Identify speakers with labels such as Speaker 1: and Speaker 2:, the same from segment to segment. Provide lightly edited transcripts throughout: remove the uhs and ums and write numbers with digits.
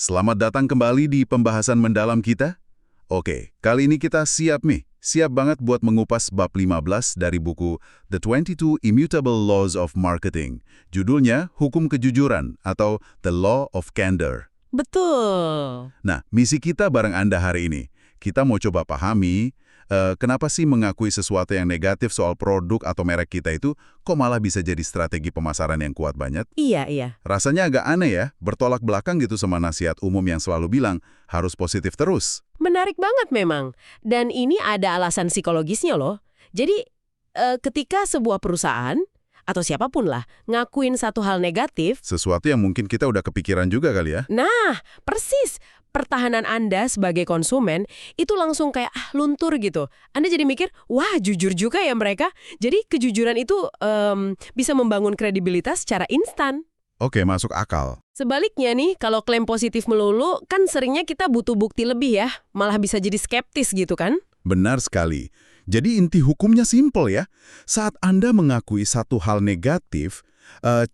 Speaker 1: Selamat datang kembali di pembahasan mendalam kita. Oke, kali ini kita siap nih. Siap banget buat mengupas bab 15 dari buku The 22 Immutable Laws of Marketing. Judulnya Hukum Kejujuran atau The Law of Candor.
Speaker 2: Betul.
Speaker 1: Nah, misi kita bareng Anda hari ini, kita mau coba pahami kenapa sih mengakui sesuatu yang negatif soal produk atau merek kita itu kok malah bisa jadi strategi pemasaran yang kuat banget?
Speaker 2: Iya.
Speaker 1: Rasanya agak aneh ya, bertolak belakang gitu sama nasihat umum yang selalu bilang harus positif terus.
Speaker 2: Menarik banget memang. Dan ini ada alasan psikologisnya loh. Jadi, ketika sebuah perusahaan, atau siapapun lah, ngakuin satu hal negatif,
Speaker 1: Sesuatu yang mungkin kita udah kepikiran juga kali ya.
Speaker 2: nah, persis. Pertahanan Anda sebagai konsumen itu langsung kayak luntur gitu. Anda jadi mikir, wah jujur juga ya mereka. Jadi kejujuran itu bisa membangun kredibilitas secara instan.
Speaker 1: Oke, masuk akal.
Speaker 2: Sebaliknya nih, kalau klaim positif melulu, kan seringnya kita butuh bukti lebih ya. Malah bisa jadi skeptis gitu kan?
Speaker 1: Benar sekali. Jadi inti hukumnya simpel ya. Saat Anda mengakui satu hal negatif,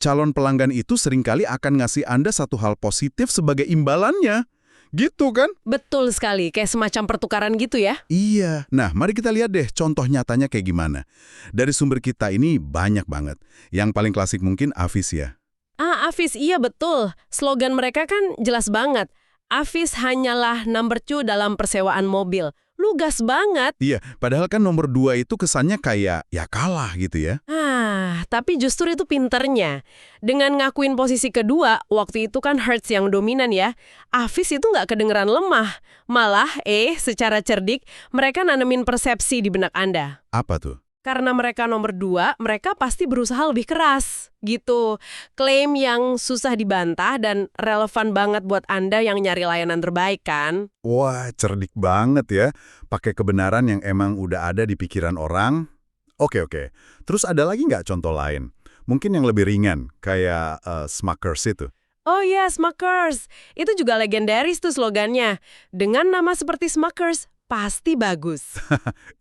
Speaker 1: calon pelanggan itu seringkali akan ngasih Anda satu hal positif sebagai imbalannya. Gitu kan?
Speaker 2: Betul sekali, kayak semacam pertukaran gitu ya.
Speaker 1: Iya. Nah, mari kita lihat deh contoh nyatanya kayak gimana. Dari sumber kita ini banyak banget. Yang paling klasik mungkin Avis ya.
Speaker 2: Avis, iya betul. Slogan mereka kan jelas banget. Avis hanyalah number 2 dalam persewaan mobil. Lugas banget.
Speaker 1: Iya, padahal kan nomor 2 itu kesannya kayak ya kalah gitu ya.
Speaker 2: Tapi justru itu pinternya. Dengan ngakuin posisi kedua, waktu itu kan Hertz yang dominan ya. Avis itu nggak kedengeran lemah. Malah, secara cerdik, mereka nanemin persepsi di benak Anda.
Speaker 1: Apa tuh?
Speaker 2: Karena mereka nomor 2, mereka pasti berusaha lebih keras, gitu. Klaim yang susah dibantah dan relevan banget buat Anda yang nyari layanan terbaik kan?
Speaker 1: Wah, cerdik banget ya. Pakai kebenaran yang emang udah ada di pikiran orang. Oke. Terus ada lagi nggak contoh lain? Mungkin yang lebih ringan, kayak Smuckers itu.
Speaker 2: Oh iya, Smuckers. Itu juga legendaris tuh slogannya. Dengan nama seperti Smuckers, pasti bagus.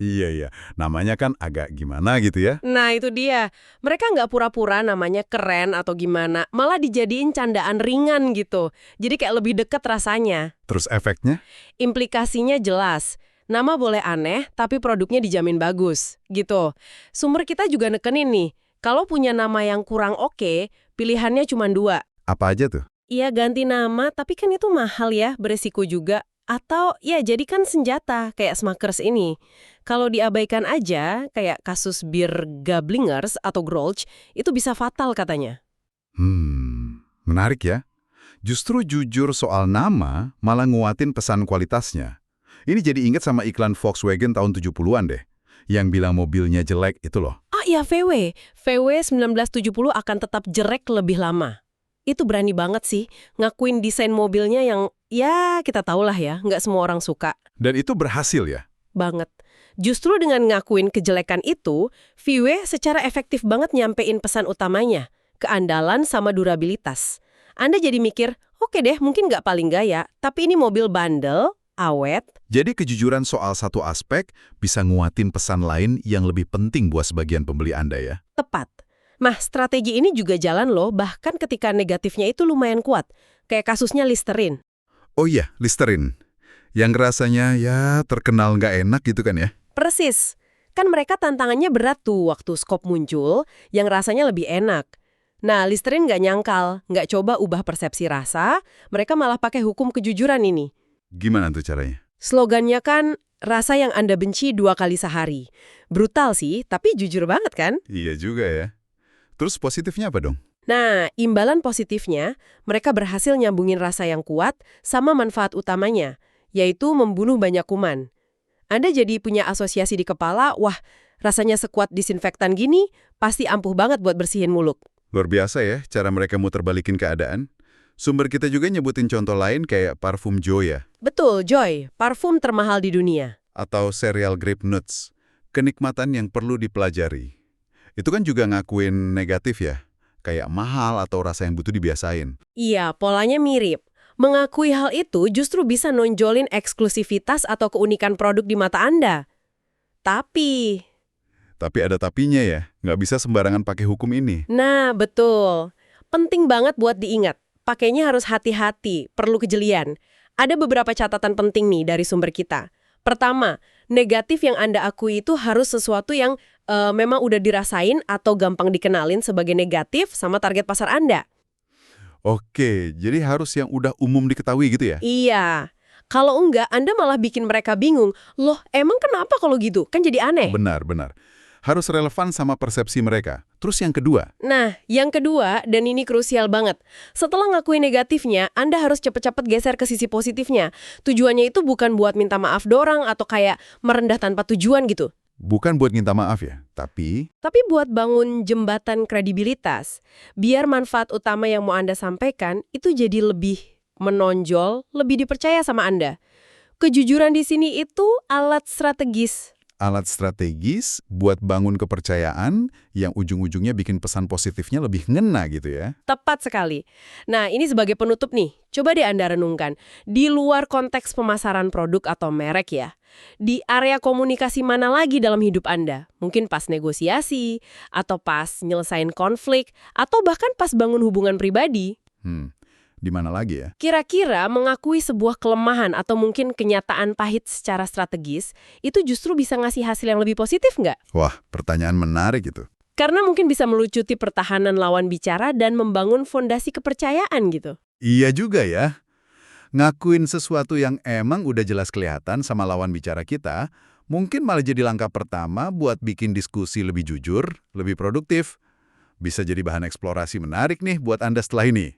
Speaker 1: Iya. Namanya kan agak gimana gitu ya.
Speaker 2: Nah, itu dia. Mereka nggak pura-pura namanya keren atau gimana, malah dijadiin candaan ringan gitu. Jadi kayak lebih deket rasanya.
Speaker 1: Terus efeknya?
Speaker 2: Implikasinya jelas. Nama boleh aneh, tapi produknya dijamin bagus. Gitu. Sumber kita juga nekenin nih, kalau punya nama yang kurang oke, pilihannya cuma 2.
Speaker 1: Apa aja tuh?
Speaker 2: Iya, ganti nama, tapi kan itu mahal ya, beresiko juga. Atau ya jadikan senjata, kayak Smuckers ini. Kalau diabaikan aja, kayak kasus bir Gablingers atau Grolsch, itu bisa fatal katanya.
Speaker 1: Menarik ya. Justru jujur soal nama malah nguatin pesan kualitasnya. Ini jadi ingat sama iklan Volkswagen tahun 70-an deh. Yang bilang mobilnya jelek itu loh.
Speaker 2: Iya, VW. VW 1970 akan tetap jelek lebih lama. Itu berani banget sih, ngakuin desain mobilnya yang, ya kita tahulah ya, nggak semua orang suka.
Speaker 1: Dan itu berhasil ya?
Speaker 2: Banget. Justru dengan ngakuin kejelekan itu, VW secara efektif banget nyampein pesan utamanya, keandalan sama durabilitas. Anda jadi mikir, oke deh mungkin nggak paling gaya, tapi ini mobil bandel, awet.
Speaker 1: Jadi kejujuran soal satu aspek bisa nguatin pesan lain yang lebih penting buat sebagian pembeli Anda ya?
Speaker 2: Tepat. Nah, strategi ini juga jalan loh, bahkan ketika negatifnya itu lumayan kuat. Kayak kasusnya Listerine.
Speaker 1: Oh iya, Listerine. Yang rasanya ya terkenal nggak enak gitu kan ya?
Speaker 2: Persis. Kan mereka tantangannya berat tuh waktu Skop muncul, yang rasanya lebih enak. Nah, Listerine nggak nyangkal, nggak coba ubah persepsi rasa, mereka malah pakai hukum kejujuran ini.
Speaker 1: Gimana tuh caranya?
Speaker 2: Slogannya kan, rasa yang Anda benci 2 kali sehari. Brutal sih, tapi jujur banget kan?
Speaker 1: Iya juga ya. Terus positifnya apa dong?
Speaker 2: Nah, imbalan positifnya, mereka berhasil nyambungin rasa yang kuat sama manfaat utamanya, yaitu membunuh banyak kuman. Anda jadi punya asosiasi di kepala, wah, rasanya sekuat disinfektan gini, pasti ampuh banget buat bersihin mulut.
Speaker 1: Luar biasa ya cara mereka muter balikin keadaan. Sumber kita juga nyebutin contoh lain kayak parfum Joya.
Speaker 2: Betul, Joy, parfum termahal di dunia.
Speaker 1: Atau serial Grape Nuts. Kenikmatan yang perlu dipelajari. Itu kan juga ngakuin negatif ya. Kayak mahal atau rasa yang butuh dibiasain.
Speaker 2: Iya, polanya mirip. Mengakui hal itu justru bisa nonjolin eksklusivitas atau keunikan produk di mata Anda. Tapi
Speaker 1: ada tapinya ya. Nggak bisa sembarangan pakai hukum ini.
Speaker 2: nah, betul. Penting banget buat diingat. pakainya harus hati-hati, perlu kejelian. Ada beberapa catatan penting nih dari sumber kita. Pertama, negatif yang Anda akui itu harus sesuatu yang memang udah dirasain atau gampang dikenalin sebagai negatif sama target pasar Anda.
Speaker 1: Oke, jadi harus yang udah umum diketahui gitu ya?
Speaker 2: Iya. Kalau enggak, Anda malah bikin mereka bingung. Loh, emang kenapa kalau gitu? Kan jadi aneh.
Speaker 1: Benar. Harus relevan sama persepsi mereka. Terus yang kedua,
Speaker 2: Nah, yang kedua, dan ini krusial banget. Setelah ngakuin negatifnya, Anda harus cepet-cepet geser ke sisi positifnya. Tujuannya itu bukan buat minta maaf dorang atau kayak merendah tanpa tujuan gitu.
Speaker 1: bukan buat minta maaf ya, tapi
Speaker 2: Tapi buat bangun jembatan kredibilitas, biar manfaat utama yang mau Anda sampaikan itu jadi lebih menonjol, lebih dipercaya sama Anda. Kejujuran di sini itu alat strategis.
Speaker 1: alat strategis buat bangun kepercayaan yang ujung-ujungnya bikin pesan positifnya lebih ngena gitu ya.
Speaker 2: Tepat sekali. Nah, ini sebagai penutup nih, coba deh Anda renungkan. Di luar konteks pemasaran produk atau merek ya, di area komunikasi mana lagi dalam hidup Anda? Mungkin pas negosiasi, atau pas nyelesain konflik, atau bahkan pas bangun hubungan pribadi.
Speaker 1: Di mana lagi ya?
Speaker 2: Kira-kira mengakui sebuah kelemahan atau mungkin kenyataan pahit secara strategis, itu justru bisa ngasih hasil yang lebih positif nggak?
Speaker 1: Wah, pertanyaan menarik itu.
Speaker 2: Karena mungkin bisa melucuti pertahanan lawan bicara dan membangun fondasi kepercayaan gitu.
Speaker 1: Iya juga ya. Ngakuin sesuatu yang emang udah jelas kelihatan sama lawan bicara kita, mungkin malah jadi langkah pertama buat bikin diskusi lebih jujur, lebih produktif. Bisa jadi bahan eksplorasi menarik nih buat Anda setelah ini.